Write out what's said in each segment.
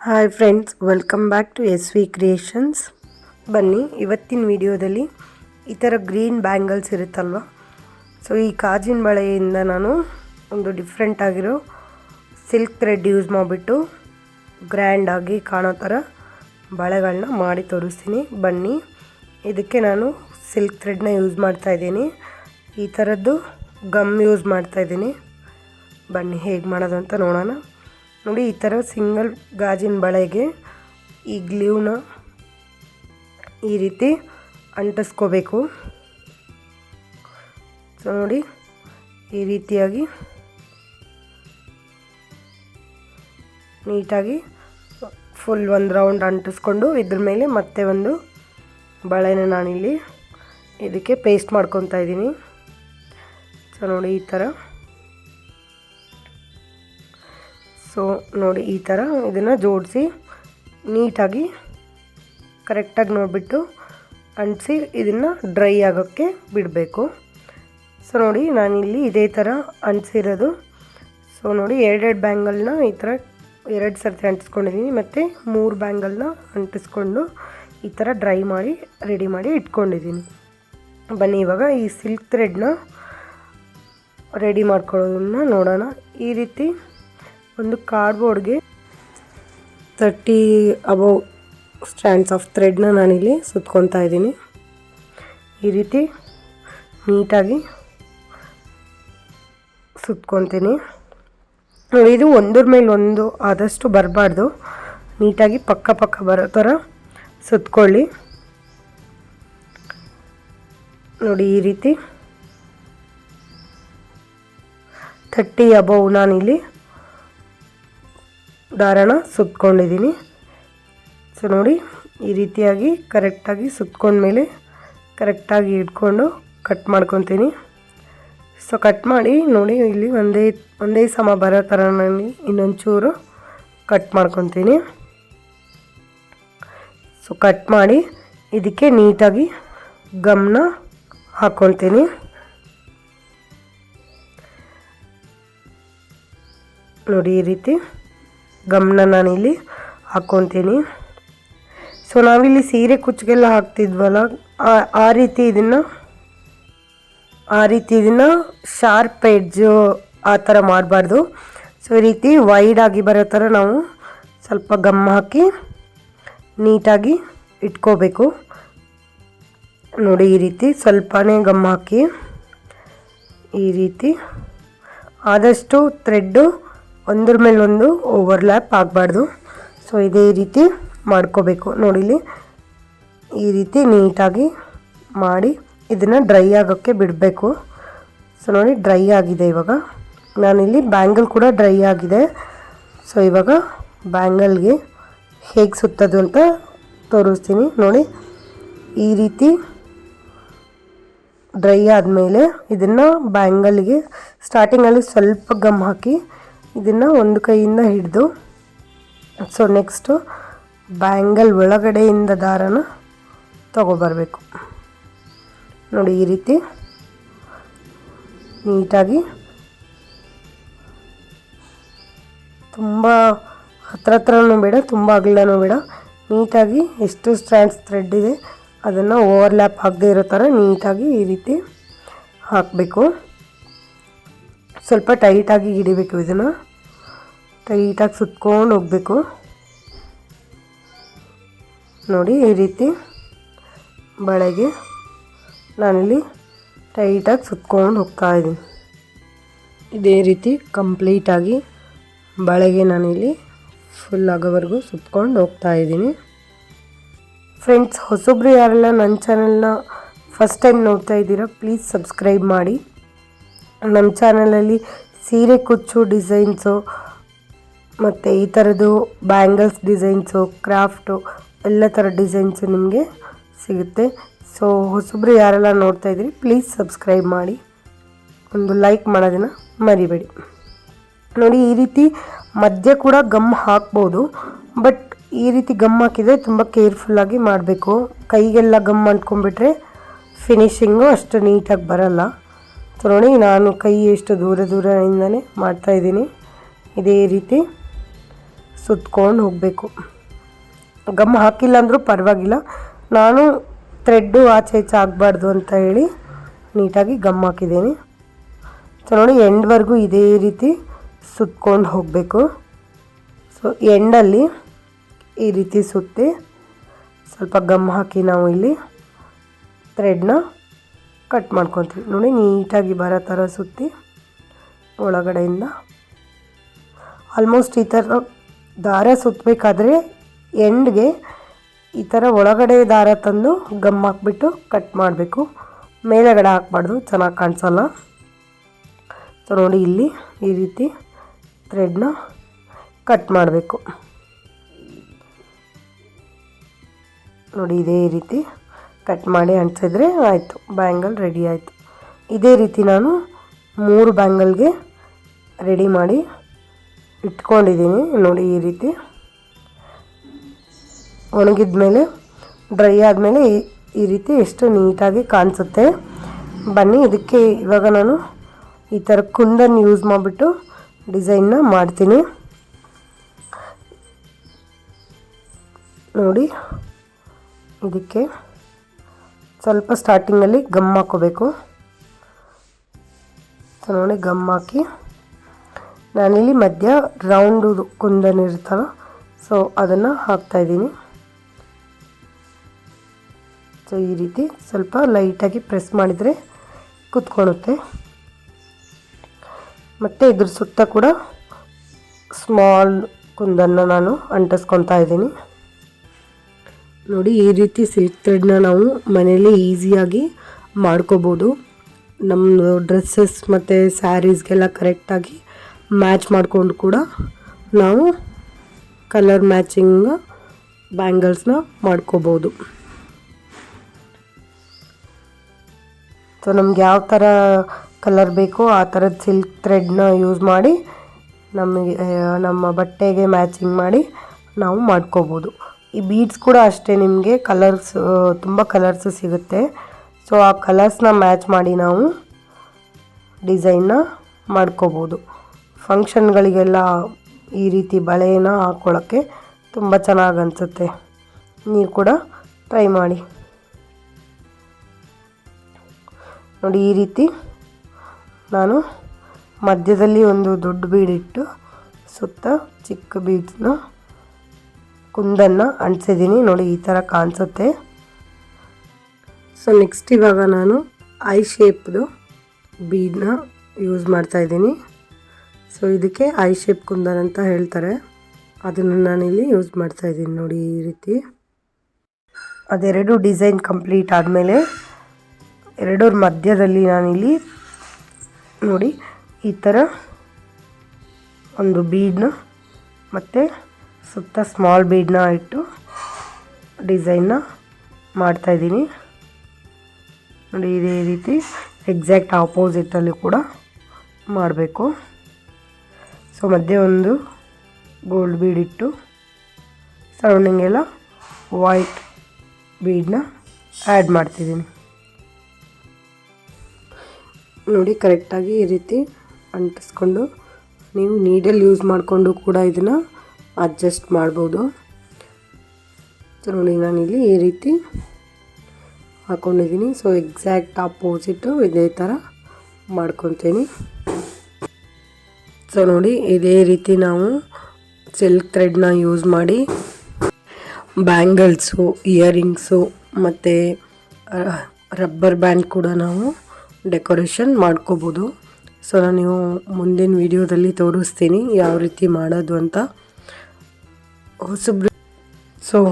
Hi friends, welcome back to S V creations. ಬನ್ನಿ, ಇವತ್ತಿನ ವಿಡಿಯೋದಲ್ಲಿ ಈ ಥರ ಗ್ರೀನ್ ಬ್ಯಾಂಗಲ್ಸ್ ಇರುತ್ತಲ್ವ, ಸೊ ಈ ಕಾಜಿನ ಬಳೆಯಿಂದ ನಾನು ಒಂದು ಡಿಫ್ರೆಂಟ್ ಆಗಿರೋ ಸಿಲ್ಕ್ ಥ್ರೆಡ್ ಯೂಸ್ ಮಾಡಿಬಿಟ್ಟು ಗ್ರ್ಯಾಂಡಾಗಿ ಕಾಣೋ ಥರ ಬಳೆಗಳನ್ನ ಮಾಡಿ ತೋರಿಸ್ತೀನಿ. ಬನ್ನಿ, ಇದಕ್ಕೆ ನಾನು ಸಿಲ್ಕ್ ಥ್ರೆಡ್ನ ಯೂಸ್ ಮಾಡ್ತಾಯಿದ್ದೀನಿ. ಈ ಥರದ್ದು ಗಮ್ ಯೂಸ್ ಮಾಡ್ತಾಯಿದ್ದೀನಿ. ಬನ್ನಿ ಹೇಗೆ ಮಾಡೋದು ಅಂತ ನೋಡೋಣ. ನೋಡಿ, ಈ ಥರ ಸಿಂಗಲ್ ಗಾಜಿನ ಬಳೆಗೆ ಈ ಗ್ಲೂನ ಈ ರೀತಿ ಅಂಟಿಸ್ಕೋಬೇಕು. ಸೊ ನೋಡಿ, ಈ ರೀತಿಯಾಗಿ ನೀಟಾಗಿ ಫುಲ್ ಒಂದು ರೌಂಡ್ ಅಂಟಿಸ್ಕೊಂಡು ಇದ್ರ ಮೇಲೆ ಮತ್ತೆ ಒಂದು ಬಳೆನ ನಾನಿಲ್ಲಿ ಇದಕ್ಕೆ ಪೇಸ್ಟ್ ಮಾಡ್ಕೊತಾ ಇದ್ದೀನಿ. ಸೊ ನೋಡಿ, ಈ ಥರ. ಸೊ ನೋಡಿ, ಈ ಥರ ಇದನ್ನು ಜೋಡಿಸಿ ನೀಟಾಗಿ ಕರೆಕ್ಟಾಗಿ ನೋಡಿಬಿಟ್ಟು ಅಂಟಿಸಿ ಇದನ್ನು ಡ್ರೈ ಆಗೋಕ್ಕೆ ಬಿಡಬೇಕು. ಸೊ ನೋಡಿ, ನಾನಿಲ್ಲಿ ಇದೇ ಥರ ಅಂಟಿಸಿರೋದು. ಸೊ ನೋಡಿ, ಎರಡೆರಡು ಬ್ಯಾಂಗಲ್ನ ಈ ಥರ 2 ಸರ್ತಿ ಅಂಟಿಸ್ಕೊಂಡಿದ್ದೀನಿ ಮತ್ತು 3 ಬ್ಯಾಂಗಲ್ನ ಅಂಟಿಸ್ಕೊಂಡು ಈ ಥರ ಡ್ರೈ ಮಾಡಿ ರೆಡಿ ಮಾಡಿ ಇಟ್ಕೊಂಡಿದ್ದೀನಿ. ಬನ್ನಿ, ಇವಾಗ ಈ ಸಿಲ್ಕ್ ಥ್ರೆಡ್ನ ರೆಡಿ ಮಾಡ್ಕೊಳ್ಳೋದನ್ನು ನೋಡೋಣ. ಈ ರೀತಿ ಒಂದು ಕಾರ್ಡ್ಬೋರ್ಡ್ಗೆ 30 ಅಬೌವ್ ಸ್ಟ್ಯಾಂಡ್ಸ್ ಆಫ್ ಥ್ರೆಡ್ನ ನಾನಿಲ್ಲಿ ಸುತ್ಕೊತಾ ಇದ್ದೀನಿ. ಈ ರೀತಿ ನೀಟಾಗಿ ಸುತ್ಕೊತೀನಿ. ಇದು ಒಂದ್ರ ಮೇಲೆ ಒಂದು ಆದಷ್ಟು ಬರಬಾರ್ದು, ನೀಟಾಗಿ ಪಕ್ಕ ಬರೋ ಥರ ಸುತ್ಕೊಳ್ಳಿ. ನೋಡಿ, ಈ ರೀತಿ 30 ಅಬೌವ್ ನಾನಿಲ್ಲಿ ದಾರನ ಸುತ್ಕೊಂಡಿದ್ದೀನಿ. ಸೊ ನೋಡಿ, ಈ ರೀತಿಯಾಗಿ ಕರೆಕ್ಟಾಗಿ ಸುತ್ಕೊಂಡ್ಮೇಲೆ ಕರೆಕ್ಟಾಗಿ ಇಟ್ಕೊಂಡು ಕಟ್ ಮಾಡ್ಕೊತೀನಿ. ಸೊ ಕಟ್ ಮಾಡಿ ನೋಡಿ, ಇಲ್ಲಿ ಒಂದೇ ಸಮ ಬರೋ ಥರ ನಾನು ಇನ್ನೊಂಚೂರು ಕಟ್ ಮಾಡ್ಕೊತೀನಿ. ಸೊ ಕಟ್ ಮಾಡಿ ಇದಕ್ಕೆ ನೀಟಾಗಿ ಗಮ್ನ ಹಾಕ್ಕೊತೀನಿ. ನೋಡಿ, ಈ ರೀತಿ ಗಮ್ನ ನಾನಿಲ್ಲಿ ಹಾಕ್ಕೊತೀನಿ. ಸೊ ನಾವಿಲ್ಲಿ ಸೀರೆ ಕುಚ್ಚಿಗೆಲ್ಲ ಹಾಕ್ತಿದ್ವಲ್ಲ, ಆ ರೀತಿ ಇದನ್ನು ಶಾರ್ಪ್ ಎಡ್ಜು ಆ ಥರ ಮಾಡಬಾರ್ದು. ಸೊ ಈ ರೀತಿ ವೈಡಾಗಿ ಬರೋ ಥರ ನಾವು ಸ್ವಲ್ಪ ಗಮ್ ಹಾಕಿ ನೀಟಾಗಿ ಇಟ್ಕೋಬೇಕು. ನೋಡಿ, ಈ ರೀತಿ ಸ್ವಲ್ಪನೇ ಗಮ್ ಹಾಕಿ ಈ ರೀತಿ ಆದಷ್ಟು ಥ್ರೆಡ್ಡು ಒಂದ್ರ ಮೇಲೆ ಒಂದು ಓವರ್ಲ್ಯಾಪ್ ಆಗಬಾರ್ದು. ಸೊ ಇದೇ ರೀತಿ ಮಾಡ್ಕೋಬೇಕು. ನೋಡಿಲಿ, ಈ ರೀತಿ ನೀಟಾಗಿ ಮಾಡಿ ಇದನ್ನು ಡ್ರೈ ಆಗೋಕ್ಕೆ ಬಿಡಬೇಕು. ಸೊ ನೋಡಿ, ಡ್ರೈ ಆಗಿದೆ. ಇವಾಗ ನಾನಿಲ್ಲಿ ಬ್ಯಾಂಗಲ್ ಕೂಡ ಡ್ರೈ ಆಗಿದೆ. ಸೊ ಇವಾಗ ಬ್ಯಾಂಗಲ್ಗೆ ಹೇಗೆ ಸುತ್ತೋದು ಅಂತ ತೋರಿಸ್ತೀನಿ. ನೋಡಿ, ಈ ರೀತಿ ಡ್ರೈ ಆದಮೇಲೆ ಇದನ್ನು ಬ್ಯಾಂಗಲ್ಗೆ ಸ್ಟಾರ್ಟಿಂಗಲ್ಲಿ ಸ್ವಲ್ಪ ಗಮ್ ಹಾಕಿ ಇದನ್ನು ಒಂದು ಕೈಯಿಂದ ಹಿಡಿದು, ಸೊ ನೆಕ್ಸ್ಟು ಬ್ಯಾಂಗಲ್ ಒಳಗಡೆಯಿಂದ ದಾರನ ತಗೊಬರಬೇಕು. ನೋಡಿ, ಈ ರೀತಿ ನೀಟಾಗಿ ತುಂಬ ಹತ್ರನೂ ಬೇಡ, ತುಂಬ ಅಗಲನೂ ಬೇಡ, ನೀಟಾಗಿ ಎಷ್ಟು ಸ್ಟ್ಯಾಂಡ್ಸ್ ಥ್ರೆಡ್ ಇದೆ ಅದನ್ನು ಓವರ್ಲ್ಯಾಪ್ ಆಗದೆ ಇರೋ ಥರ ನೀಟಾಗಿ ಈ ರೀತಿ ಹಾಕಬೇಕು. ಸ್ವಲ್ಪ ಟೈಟಾಗಿ ಹಿಡಿಬೇಕು, ಇದನ್ನು ಟೈಟಾಗಿ ಸುತ್ಕೊಂಡು ಹೋಗಬೇಕು. ನೋಡಿ, ಈ ರೀತಿ ಬಳೆಗೆ ನಾನಿಲ್ಲಿ ಟೈಟಾಗಿ ಸುತ್ಕೊಂಡು ಹೋಗ್ತಾ ಇದ್ದೀನಿ. ಇದೇ ರೀತಿ ಕಂಪ್ಲೀಟಾಗಿ ಬಳೆಗೆ ನಾನಿಲ್ಲಿ ಫುಲ್ ಆಗೋವರೆಗೂ ಸುತ್ಕೊಂಡು ಹೋಗ್ತಾ ಇದ್ದೀನಿ. ಫ್ರೆಂಡ್ಸ್, ಹೊಸೊಬ್ಬರು ಯಾರೆಲ್ಲ ನನ್ನ ಚಾನಲ್ನ ಫಸ್ಟ್ ಟೈಮ್ ನೋಡ್ತಾ ಇದ್ದೀರಾ, ಪ್ಲೀಸ್ ಸಬ್ಸ್ಕ್ರೈಬ್ ಮಾಡಿ. ನಮ್ಮ ಚಾನಲಲ್ಲಿ ಸೀರೆ ಕುಚ್ಚು ಡಿಸೈನ್ಸು ಮತ್ತು ಈ ಥರದ್ದು ಬ್ಯಾಂಗಲ್ಸ್ ಡಿಸೈನ್ಸು, ಕ್ರಾಫ್ಟು ಎಲ್ಲ ಥರ ಡಿಸೈನ್ಸು ನಿಮಗೆ ಸಿಗುತ್ತೆ. ಸೊ ಹೊಸೊಬ್ಬರು ಯಾರೆಲ್ಲ ನೋಡ್ತಾ ಇದ್ದೀರಿ, ಪ್ಲೀಸ್ ಸಬ್ಸ್ಕ್ರೈಬ್ ಮಾಡಿ, ಒಂದು ಲೈಕ್ ಮಾಡೋದನ್ನು ಮರಿಬೇಡಿ. ನೋಡಿ, ಈ ರೀತಿ ಮಧ್ಯ ಕೂಡ ಗಮ್ ಹಾಕ್ಬೋದು, ಬಟ್ ಈ ರೀತಿ ಗಮ್ ಹಾಕಿದರೆ ತುಂಬ ಕೇರ್ಫುಲ್ಲಾಗಿ ಮಾಡಬೇಕು. ಕೈಗೆಲ್ಲ ಗಮ್ ಅಂಟ್ಕೊಂಡ್ಬಿಟ್ರೆ ಫಿನಿಶಿಂಗು ಅಷ್ಟು ನೀಟಾಗಿ ಬರಲ್ಲ. ಸೊ ನೋಡಿ, ನಾನು ಕೈ ಎಷ್ಟು ದೂರದಿಂದನೇ ಮಾಡ್ತಾಯಿದ್ದೀನಿ. ಇದೇ ರೀತಿ ಸುತ್ಕೊಂಡು ಹೋಗಬೇಕು. ಗಮ್ ಹಾಕಿಲ್ಲ ಅಂದರೂ ಪರವಾಗಿಲ್ಲ, ನಾನು ಥ್ರೆಡ್ಡು ಆಚೆ ಈಚೆ ಆಗಬಾರ್ದು ಅಂತ ಹೇಳಿ ನೀಟಾಗಿ ಗಮ್ ಹಾಕಿದ್ದೀನಿ. ಸೊ ನೋಡಿ ಎಂಡ್ವರೆಗೂ ಇದೇ ರೀತಿ ಸುತ್ಕೊಂಡು ಹೋಗಬೇಕು. ಸೊ ಎಂಡಲ್ಲಿ ಈ ರೀತಿ ಸುತ್ತಿ ಸ್ವಲ್ಪ ಗಮ್ ಹಾಕಿ ನಾವು ಇಲ್ಲಿ ಥ್ರೆಡ್ನ ಕಟ್ ಮಾಡ್ಕೊತೀವಿ. ನೋಡಿ ನೀಟಾಗಿ ಬರೋ ಥರ ಸುತ್ತಿ ಒಳಗಡೆಯಿಂದ ಆಲ್ಮೋಸ್ಟ್ ಈ ಥರ ದಾರ ಸುತ್ತಬೇಕಾದ್ರೆ ಎಂಡ್ಗೆ ಈ ಥರ ಒಳಗಡೆ ದಾರ ತಂದು ಗಮ್ ಹಾಕ್ಬಿಟ್ಟು ಕಟ್ ಮಾಡಬೇಕು, ಮೇಲೆಗಡೆ ಹಾಕ್ಬಾರ್ದು, ಚೆನ್ನಾಗಿ ಕಾಣಿಸಲ್ಲ. ಸೊ ನೋಡಿ ಇಲ್ಲಿ ಈ ರೀತಿ ಥ್ರೆಡ್ನ ಕಟ್ ಮಾಡಬೇಕು. ನೋಡಿ ಇದೇ ರೀತಿ ಕಟ್ ಮಾಡಿ ಅಂಟಿಸಿದ್ರೆ ಆಯಿತು, ಬ್ಯಾಂಗಲ್ ರೆಡಿ ಆಯಿತು. ಇದೇ ರೀತಿ ನಾನು 3 ಬ್ಯಾಂಗಲ್ಗೆ ರೆಡಿ ಮಾಡಿ ಇಟ್ಕೊಂಡಿದ್ದೀನಿ. ನೋಡಿ ಈ ರೀತಿ ಒಣಗಿದ ಮೇಲೆ, ಡ್ರೈ ಆದಮೇಲೆ ಈ ರೀತಿ ಎಷ್ಟು ನೀಟಾಗಿ ಕಾಣಿಸುತ್ತೆ. ಬನ್ನಿ ಇದಕ್ಕೆ ಇವಾಗ ನಾನು ಈ ಥರ ಕುಂದನ್ನು ಯೂಸ್ ಮಾಡಿಬಿಟ್ಟು ಡಿಸೈನ್ನ ಮಾಡ್ತೀನಿ. ನೋಡಿ ಇದಕ್ಕೆ ಸ್ವಲ್ಪ ಸ್ಟಾರ್ಟಿಂಗಲ್ಲಿ ಗಮ್ ಹಾಕೋಬೇಕು. ಸೊ ನೋಡಿ ಗಮ್ ಹಾಕಿ ನಾನಿಲ್ಲಿ ಮಧ್ಯ ರೌಂಡು ಕುಂದನ್ ಇರುತ್ತಲ್ಲ, ಸೊ ಅದನ್ನು ಹಾಕ್ತಾಯಿದ್ದೀನಿ. ಸೊ ಈ ರೀತಿ ಸ್ವಲ್ಪ ಲೈಟಾಗಿ ಪ್ರೆಸ್ ಮಾಡಿದರೆ ಕುತ್ಕೊಳ್ಳುತ್ತೆ. ಮತ್ತು ಇದ್ರ ಸುತ್ತ ಕೂಡ ಸ್ಮಾಲ್ ಕುಂದನ್ನು ನಾನು ಅಂಟಿಸ್ಕೊತಾ ಇದ್ದೀನಿ. ನೋಡಿ ಈ ರೀತಿ ಸಿಲ್ಕ್ ಥ್ರೆಡ್ನ ನಾವು ಮನೆಯಲ್ಲಿ ಈಸಿಯಾಗಿ ಮಾಡ್ಕೋಬೋದು. ನಮ್ಮದು ಡ್ರೆಸ್ಸಸ್ ಮತ್ತು ಸ್ಯಾರೀಸ್ಗೆಲ್ಲ ಕರೆಕ್ಟಾಗಿ ಮ್ಯಾಚ್ ಮಾಡಿಕೊಂಡು ಕೂಡ ನಾವು ಕಲರ್ ಮ್ಯಾಚಿಂಗ್ ಬ್ಯಾಂಗಲ್ಸ್ನ ಮಾಡ್ಕೋಬೋದು. ಸೊ ನಮ್ಗೆ ಯಾವ ಥರ ಕಲರ್ ಬೇಕೋ ಆ ಥರದ ಸಿಲ್ಕ್ ಥ್ರೆಡ್ನ ಯೂಸ್ ಮಾಡಿ ನಮ್ಮ ಬಟ್ಟೆಗೆ ಮ್ಯಾಚಿಂಗ್ ಮಾಡಿ ನಾವು ಮಾಡ್ಕೋಬೋದು. ಈ ಬೀಡ್ಸ್ ಕೂಡ ಅಷ್ಟೇ, ನಿಮಗೆ ಕಲರ್ಸ್ ತುಂಬ ಕಲರ್ಸು ಸಿಗುತ್ತೆ. ಸೊ ಆ ಕಲರ್ಸ್ನ ಮ್ಯಾಚ್ ಮಾಡಿ ನಾವು ಡಿಸೈನ್ನ ಮಾಡ್ಕೋಬೋದು. ಫಂಕ್ಷನ್ಗಳಿಗೆಲ್ಲ ಈ ರೀತಿ ಬಳೆನ ಹಾಕ್ಕೊಳ್ಳೋಕ್ಕೆ ತುಂಬ ಚೆನ್ನಾಗಿ ಅನಿಸುತ್ತೆ. ನೀವು ಕೂಡ ಟ್ರೈ ಮಾಡಿ. ನೋಡಿ ಈ ರೀತಿ ನಾನು ಮಧ್ಯದಲ್ಲಿ ಒಂದು ದೊಡ್ಡ ಬೀಡಿಟ್ಟು ಸುತ್ತ ಚಿಕ್ಕ ಬೀಡ್ಸ್ನ ಕುಂದನ್ನು ಅಂಟಿಸಿದ್ದೀನಿ. ನೋಡಿ ಈ ಥರ ಕಾಣಿಸುತ್ತೆ. ಸೊ ನೆಕ್ಸ್ಟ್ ಇವಾಗ ನಾನು ಐ ಶೇಪ್ದು ಬೀಡನ್ನ ಯೂಸ್ ಮಾಡ್ತಾಯಿದ್ದೀನಿ. ಸೊ ಇದಕ್ಕೆ ಐ ಶೇಪ್ ಕುಂದನ್ ಅಂತ ಹೇಳ್ತಾರೆ, ಅದನ್ನು ನಾನಿಲ್ಲಿ ಯೂಸ್ ಮಾಡ್ತಾಯಿದ್ದೀನಿ. ನೋಡಿ ಈ ರೀತಿ ಅದೆರಡು ಡಿಸೈನ್ ಕಂಪ್ಲೀಟ್ ಆದಮೇಲೆ ಎರಡರ ಮಧ್ಯದಲ್ಲಿ ನಾನಿಲ್ಲಿ ನೋಡಿ ಈ ಥರ ಒಂದು ಬೀಡನ್ನ ಮತ್ತು ಸುತ್ತ ಸ್ಮಾಲ್ ಬೀಡನ್ನ ಇಟ್ಟು ಡಿಸೈನ್ನ ಮಾಡ್ತಾಯಿದ್ದೀನಿ. ನೋಡಿ ಇದೇ ರೀತಿ ಎಕ್ಸಾಕ್ಟ್ ಆಪೋಸಿಟಲ್ಲಿ ಕೂಡ ಮಾಡಬೇಕು. ಸೊ ಮಧ್ಯೆ ಒಂದು ಗೋಲ್ಡ್ ಬೀಡ್ ಇಟ್ಟು ಸರೌಂಡಿಂಗ್ ಎಲ್ಲ ವೈಟ್ ಬೀಡನ್ನ ಆ್ಯಡ್ ಮಾಡ್ತಿದ್ದೀನಿ. ನೋಡಿ ಕರೆಕ್ಟಾಗಿ ಈ ರೀತಿ ಅಂಟಿಸ್ಕೊಂಡು ನೀವು ನೀಡಲ್ ಯೂಸ್ ಮಾಡಿಕೊಂಡು ಕೂಡ ಇದನ್ನು ಅಡ್ಜಸ್ಟ್ ಮಾಡ್ಬೋದು. ಸೊ ನೋಡಿ ನಾನಿಲ್ಲಿ ಈ ರೀತಿ ಹಾಕ್ಕೊಂಡಿದ್ದೀನಿ. ಸೊ ಎಕ್ಸಾಕ್ಟ್ ಆಪೋಸಿಟು ಇದೇ ಥರ ಮಾಡ್ಕೊತೀನಿ. ಸೊ ನೋಡಿ ಇದೇ ರೀತಿ ನಾವು ಸಿಲ್ಕ್ ಥ್ರೆಡ್ನ ಯೂಸ್ ಮಾಡಿ ಬ್ಯಾಂಗಲ್ಸು, ಇಯರಿಂಗ್ಸು ಮತ್ತು ರಬ್ಬರ್ ಬ್ಯಾಂಡ್ ಕೂಡ ನಾವು ಡೆಕೋರೇಷನ್ ಮಾಡ್ಕೋಬೋದು. ಸೊ ನಾನು ಮುಂದಿನ ವಿಡಿಯೋದಲ್ಲಿ ತೋರಿಸ್ತೀನಿ ಯಾವ ರೀತಿ ಮಾಡೋದು ಅಂತ.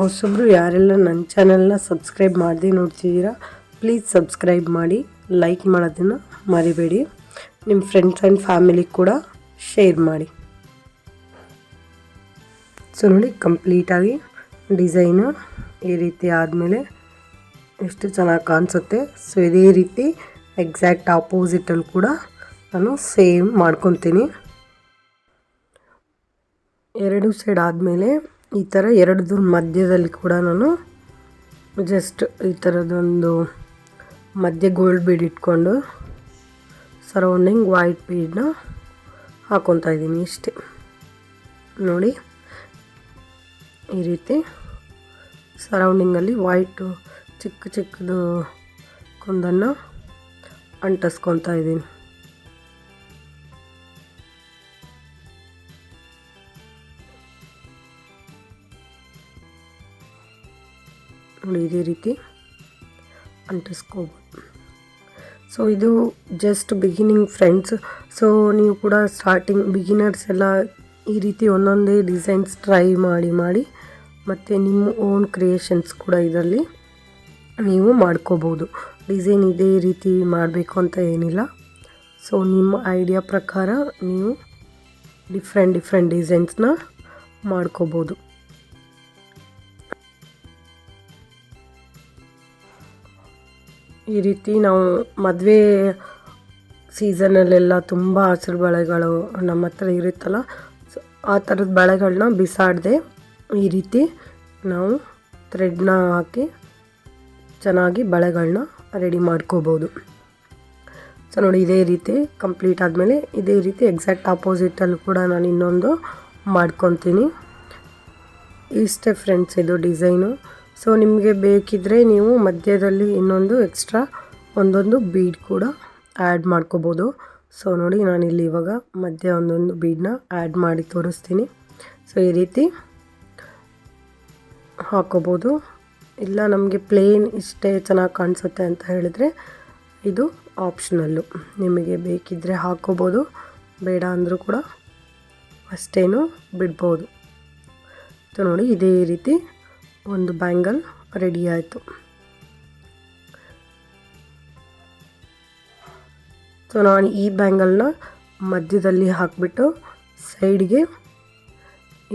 ಹೊಸಬ್ರು ಯಾರೆಲ್ಲ ನನ್ನ ಚಾನಲ್ನ ಸಬ್ಸ್ಕ್ರೈಬ್ ಮಾಡದೆ ನೋಡ್ತಿದ್ದೀರಾ, ಪ್ಲೀಸ್ ಸಬ್ಸ್ಕ್ರೈಬ್ ಮಾಡಿ, ಲೈಕ್ ಮಾಡೋದನ್ನು ಮರಿಬೇಡಿ. ನಿಮ್ಮ ಫ್ರೆಂಡ್ಸ್ ಆ್ಯಂಡ್ ಫ್ಯಾಮಿಲಿಗೆ ಕೂಡ ಶೇರ್ ಮಾಡಿ. ಸೊ ನೋಡಿ ಕಂಪ್ಲೀಟಾಗಿ ಡಿಸೈನು ಈ ರೀತಿ ಆದಮೇಲೆ ಎಷ್ಟು ಚೆನ್ನಾಗಿ ಕಾಣಿಸುತ್ತೆ. ಸೊ ಇದೇ ರೀತಿ ಎಕ್ಸಾಕ್ಟ್ ಆಪೋಸಿಟಲ್ಲಿ ಕೂಡ ನಾನು ಸೇಮ್ ಮಾಡ್ಕೊತೀನಿ. ಎರಡು ಸೈಡ್ ಆದಮೇಲೆ ಈ ಥರ ಎರಡದ್ರ ಮಧ್ಯದಲ್ಲಿ ಕೂಡ ನಾನು ಜಸ್ಟ್ ಈ ಥರದೊಂದು ಮಧ್ಯೆ ಗೋಲ್ಡ್ ಬೀಡ್ ಇಟ್ಕೊಂಡು ಸರೌಂಡಿಂಗ್ ವೈಟ್ ಬೀಡನ್ನ ಹಾಕ್ಕೊತಾ ಇದ್ದೀನಿ ಇಷ್ಟೇ. ನೋಡಿ ಈ ರೀತಿ ಸರೌಂಡಿಂಗಲ್ಲಿ ವೈಟು ಚಿಕ್ಕ ಚಿಕ್ಕದು ಕುಂದನ್ನು ಅಂಟಿಸ್ಕೊತಾ ಇದ್ದೀನಿ. ನೋಡಿ ಇದೇ ರೀತಿ ಅಂಟಿಸ್ಕೋಬೋದು. ಸೊ ಇದು ಜಸ್ಟ್ ಬಿಗಿನಿಂಗ್ ಫ್ರೆಂಡ್ಸ್. ಸೊ ನೀವು ಕೂಡ ಸ್ಟಾರ್ಟಿಂಗ್ ಬಿಗಿನರ್ಸ್ ಎಲ್ಲ ಈ ರೀತಿ ಒಂದೊಂದೇ ಡಿಸೈನ್ಸ್ ಟ್ರೈ ಮಾಡಿ ಮತ್ತು ನಿಮ್ಮ ಓನ್ ಕ್ರಿಯೇಷನ್ಸ್ ಕೂಡ ಇದರಲ್ಲಿ ನೀವು ಮಾಡ್ಕೋಬೋದು. ಡಿಸೈನ್ ಇದೇ ರೀತಿ ಮಾಡಬೇಕು ಅಂತ ಏನಿಲ್ಲ. ಸೊ ನಿಮ್ಮ ಐಡಿಯಾ ಪ್ರಕಾರ ನೀವು ಡಿಫ್ರೆಂಟ್ ಡಿಸೈನ್ಸ್ನ ಮಾಡ್ಕೋಬೋದು. ಈ ರೀತಿ ನಾವು ಮದುವೆ ಸೀಸನಲ್ಲೆಲ್ಲ ತುಂಬ ಹಸಿರು ಬಳೆಗಳು ನಮ್ಮ ಹತ್ರ ಇರುತ್ತಲ್ಲ, ಸೊ ಆ ಥರದ ಬಳೆಗಳನ್ನ ಬಿಸಾಡದೆ ಈ ರೀತಿ ನಾವು ಥ್ರೆಡ್ನ ಹಾಕಿ ಚೆನ್ನಾಗಿ ಬಳೆಗಳನ್ನ ರೆಡಿ ಮಾಡ್ಕೋಬೋದು. ಸೊ ನೋಡಿ ಇದೇ ರೀತಿ ಕಂಪ್ಲೀಟ್ ಆದಮೇಲೆ ಇದೇ ರೀತಿ ಎಕ್ಸಾಕ್ಟ್ ಆಪೋಸಿಟಲ್ಲಿ ಕೂಡ ನಾನು ಇನ್ನೊಂದು ಮಾಡ್ಕೊತೀನಿ. ಇಷ್ಟೇ ಫ್ರೆಂಡ್ಸ್ ಇದು ಡಿಸೈನು. ಸೊ ನಿಮಗೆ ಬೇಕಿದ್ದರೆ ನೀವು ಮಧ್ಯದಲ್ಲಿ ಇನ್ನೊಂದು ಎಕ್ಸ್ಟ್ರಾ ಒಂದೊಂದು ಬೀಡ್ ಕೂಡ ಆ್ಯಡ್ ಮಾಡ್ಕೋಬೋದು. ಸೊ ನೋಡಿ ನಾನಿಲ್ಲಿ ಇವಾಗ ಮಧ್ಯೆ ಒಂದೊಂದು ಬೀಡನ್ನ ಆ್ಯಡ್ ಮಾಡಿ ತೋರಿಸ್ತೀನಿ. ಸೊ ಈ ರೀತಿ ಹಾಕೋಬೋದು. ಇಲ್ಲ ನಮಗೆ ಪ್ಲೇನ್ ಇಷ್ಟೇ ಚೆನ್ನಾಗಿ ಕಾಣಿಸುತ್ತೆ ಅಂತ ಹೇಳಿದರೆ ಇದು ಆಪ್ಷನಲ್ಲು, ನಿಮಗೆ ಬೇಕಿದ್ದರೆ ಹಾಕೋಬೋದು, ಬೇಡ ಅಂದರೂ ಕೂಡ ಅಷ್ಟೇನು ಬಿಡ್ಬೋದು. ಸೊ ನೋಡಿ ಇದೇ ರೀತಿ ಒಂದು ಬ್ಯಾಂಗಲ್ ರೆಡಿ ಆಯಿತು. ಸೊ ನಾನು ಈ ಬ್ಯಾಂಗಲ್ನ ಮಧ್ಯದಲ್ಲಿ ಹಾಕಿಬಿಟ್ಟು ಸೈಡ್ಗೆ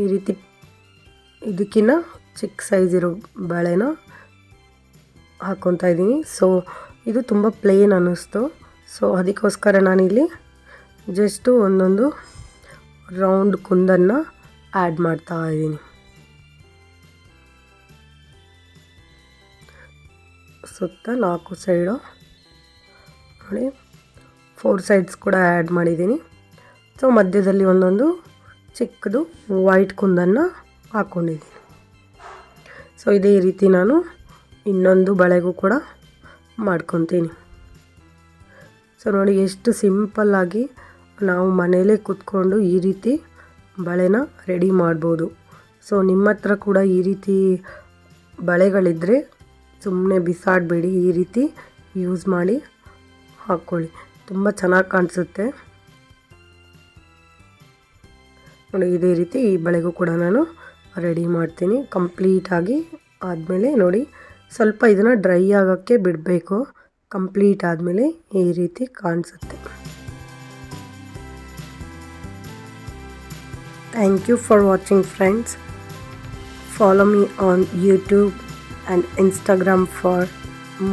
ಈ ರೀತಿ ಇದಕ್ಕಿಂತ ಚಿಕ್ಕ ಸೈಜ್ ಇರೋ ಬಳೆನ ಹಾಕ್ಕೊತಾ ಇದ್ದೀನಿ. ಸೊ ಇದು ತುಂಬ ಪ್ಲೇನ್ ಅನ್ನಿಸ್ತು. ಸೊ ಅದಕ್ಕೋಸ್ಕರ ನಾನಿಲ್ಲಿ ಜಸ್ಟು ಒಂದೊಂದು ರೌಂಡ್ ಕುಂದನ್ನು ಆ್ಯಡ್ ಮಾಡ್ತಾ ಇದ್ದೀನಿ. ಸುತ್ತ 4 ಸೈಡು ನೋಡಿ 4 ಸೈಡ್ಸ್ ಕೂಡ ಆ್ಯಡ್ ಮಾಡಿದ್ದೀನಿ. ಸೊ ಮಧ್ಯದಲ್ಲಿ ಒಂದೊಂದು ಚಿಕ್ಕದು ವೈಟ್ ಕುಂದನ್ನು ಹಾಕ್ಕೊಂಡಿದ್ದೀನಿ. ಸೊ ಇದೇ ರೀತಿ ನಾನು ಇನ್ನೊಂದು ಬಳೆಗೂ ಕೂಡ ಮಾಡ್ಕೊತೀನಿ. ಸೊ ನೋಡಿ ಎಷ್ಟು ಸಿಂಪಲ್ಲಾಗಿ ನಾವು ಮನೇಲೇ ಕೂತ್ಕೊಂಡು ಈ ರೀತಿ ಬಳೆನ ರೆಡಿ ಮಾಡ್ಬೋದು. ಸೊ ನಿಮ್ಮ ಹತ್ರ ಕೂಡ ಈ ರೀತಿ ಬಳೆಗಳಿದ್ದರೆ ಸುಮ್ಮನೆ ಬಿಸಾಡಬೇಡಿ, ಈ ರೀತಿ ಯೂಸ್ ಮಾಡಿ ಹಾಕ್ಕೊಳ್ಳಿ, ತುಂಬ ಚೆನ್ನಾಗಿ ಕಾಣಿಸುತ್ತೆ. ನೋಡಿ ಇದೇ ರೀತಿ ಈ ಬಳೆಗೂ ಕೂಡ ನಾನು ರೆಡಿ ಮಾಡ್ತೀನಿ. ಕಂಪ್ಲೀಟಾಗಿ ಆದಮೇಲೆ ನೋಡಿ ಸ್ವಲ್ಪ ಇದನ್ನು ಡ್ರೈ ಆಗೋಕ್ಕೆ ಬಿಡಬೇಕು. ಕಂಪ್ಲೀಟ್ ಆದಮೇಲೆ ಈ ರೀತಿ ಕಾಣಿಸುತ್ತೆ. Thank you for watching friends. Follow me on YouTube and Instagram for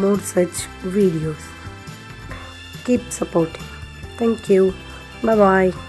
more such videos. Keep supporting. Thank you. Bye bye.